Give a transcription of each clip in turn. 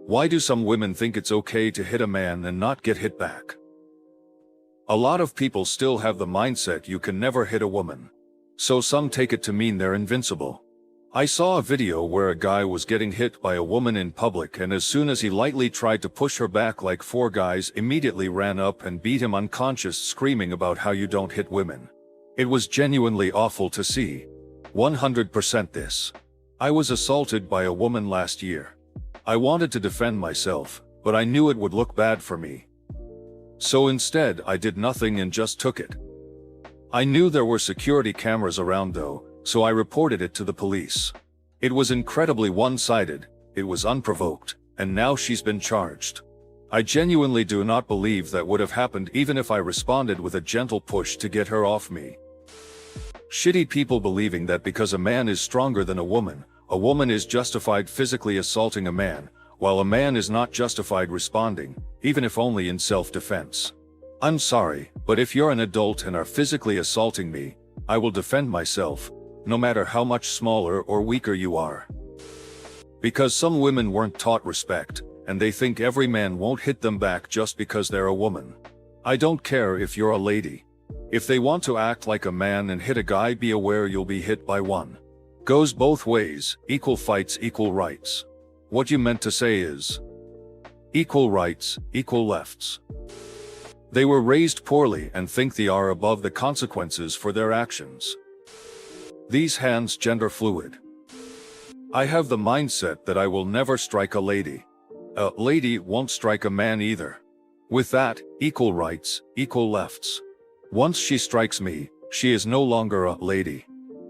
Why do some women think it's okay to hit a man and not get hit back? A lot of people still have the mindset you can never hit a woman. So some take it to mean they're invincible. I saw a video where a guy was getting hit by a woman in public, and as soon as he lightly tried to push her back, like 4 guys immediately ran up and beat him unconscious, screaming about how you don't hit women. It was genuinely awful to see. 100% this. I was assaulted by a woman last year. I wanted to defend myself, but I knew it would look bad for me. So instead, I did nothing and just took it. I knew there were security cameras around though, so I reported it to the police. It was incredibly one-sided, it was unprovoked, and now she's been charged. I genuinely do not believe that would have happened even if I responded with a gentle push to get her off me. Shitty people believing that because a man is stronger than a woman is justified physically assaulting a man, while a man is not justified responding, even if only in self-defense. I'm sorry, but if you're an adult and are physically assaulting me, I will defend myself, no matter how much smaller or weaker you are. Because some women weren't taught respect, and they think every man won't hit them back just because they're a woman. I don't care if you're a lady. If they want to act like a man and hit a guy, be aware you'll be hit by one. Goes both ways, equal fights, equal rights. What you meant to say is equal rights, equal lefts. They were raised poorly and think they are above the consequences for their actions. These hands gender fluid. I have the mindset that I will never strike a lady. A lady won't strike a man either. With that, equal rights, equal lefts. Once she strikes me, she is no longer a lady.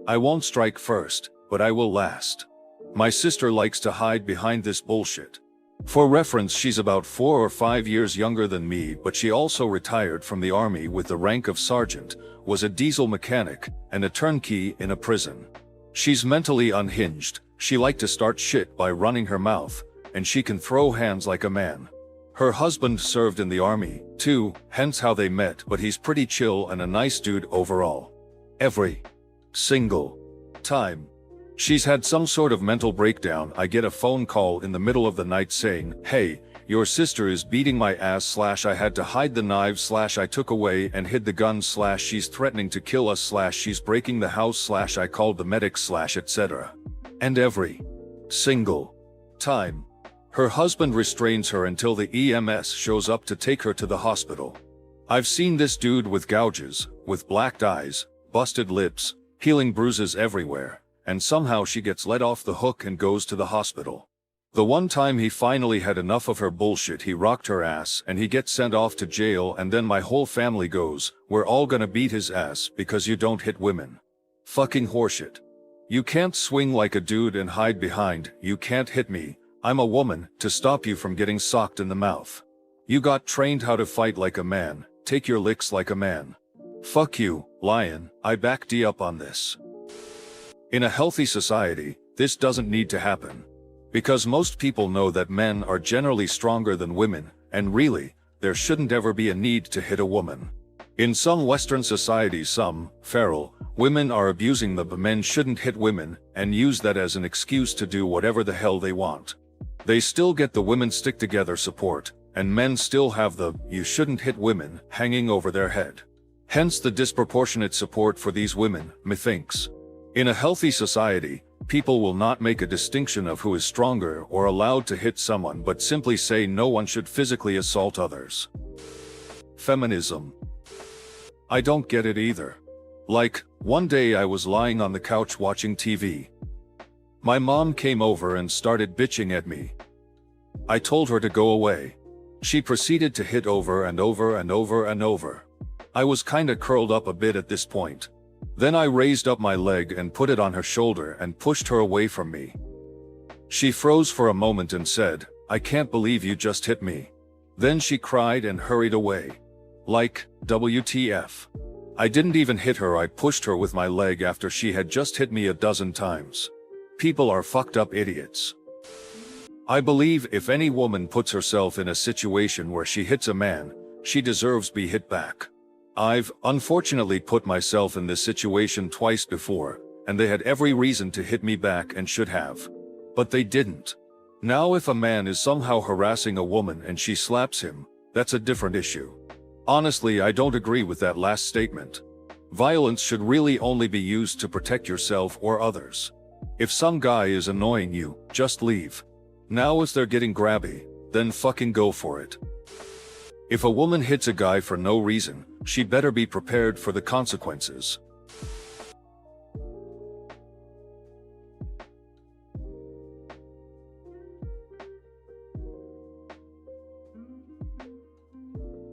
I won't strike first, but I will last. My sister likes to hide behind this bullshit. For reference, she's about 4 or 5 years younger than me, but she also retired from the army with the rank of sergeant, was a diesel mechanic, and a turnkey in a prison. She's mentally unhinged, she liked to start shit by running her mouth, and she can throw hands like a man. Her husband served in the army, too, hence how they met, but he's pretty chill and a nice dude overall. Every single time she's had some sort of mental breakdown, I get a phone call in the middle of the night saying, "Hey, your sister is beating my ass / I had to hide the knives / I took away and hid the gun / she's threatening to kill us / she's breaking the house / I called the medics / etc." And every single time, her husband restrains her until the EMS shows up to take her to the hospital. I've seen this dude with gouges, with blacked eyes, busted lips, healing bruises everywhere, and somehow she gets let off the hook and goes to the hospital. The one time he finally had enough of her bullshit, he rocked her ass and he gets sent off to jail, and then my whole family goes, "We're all gonna beat his ass because you don't hit women." Fucking horseshit. You can't swing like a dude and hide behind, "You can't hit me, I'm a woman," to stop you from getting socked in the mouth. You got trained how to fight like a man, take your licks like a man. Fuck you, lion, I back D up on this. In a healthy society, this doesn't need to happen. Because most people know that men are generally stronger than women, and really, there shouldn't ever be a need to hit a woman. In some Western societies, some feral women are abusing the men shouldn't hit women, and use that as an excuse to do whatever the hell they want. They still get the women stick together support, and men still have the "you shouldn't hit women" hanging over their head. Hence the disproportionate support for these women, methinks. In a healthy society, people will not make a distinction of who is stronger or allowed to hit someone, but simply say no one should physically assault others. Feminism. I don't get it either. Like, one day I was lying on the couch watching TV. My mom came over and started bitching at me. I told her to go away. She proceeded to hit over and over and over and over. I was kinda curled up a bit at this point. Then I raised up my leg and put it on her shoulder and pushed her away from me. She froze for a moment and said, "I can't believe you just hit me." Then she cried and hurried away. Like, WTF. I didn't even hit her, I pushed her with my leg after she had just hit me a dozen times. People are fucked up idiots. I believe if any woman puts herself in a situation where she hits a man, she deserves be hit back. I've, unfortunately, put myself in this situation twice before, and they had every reason to hit me back and should have. But they didn't. Now if a man is somehow harassing a woman and she slaps him, that's a different issue. Honestly, I don't agree with that last statement. Violence should really only be used to protect yourself or others. If some guy is annoying you, just leave. Now if they're getting grabby, then fucking go for it. If a woman hits a guy for no reason, she'd better be prepared for the consequences.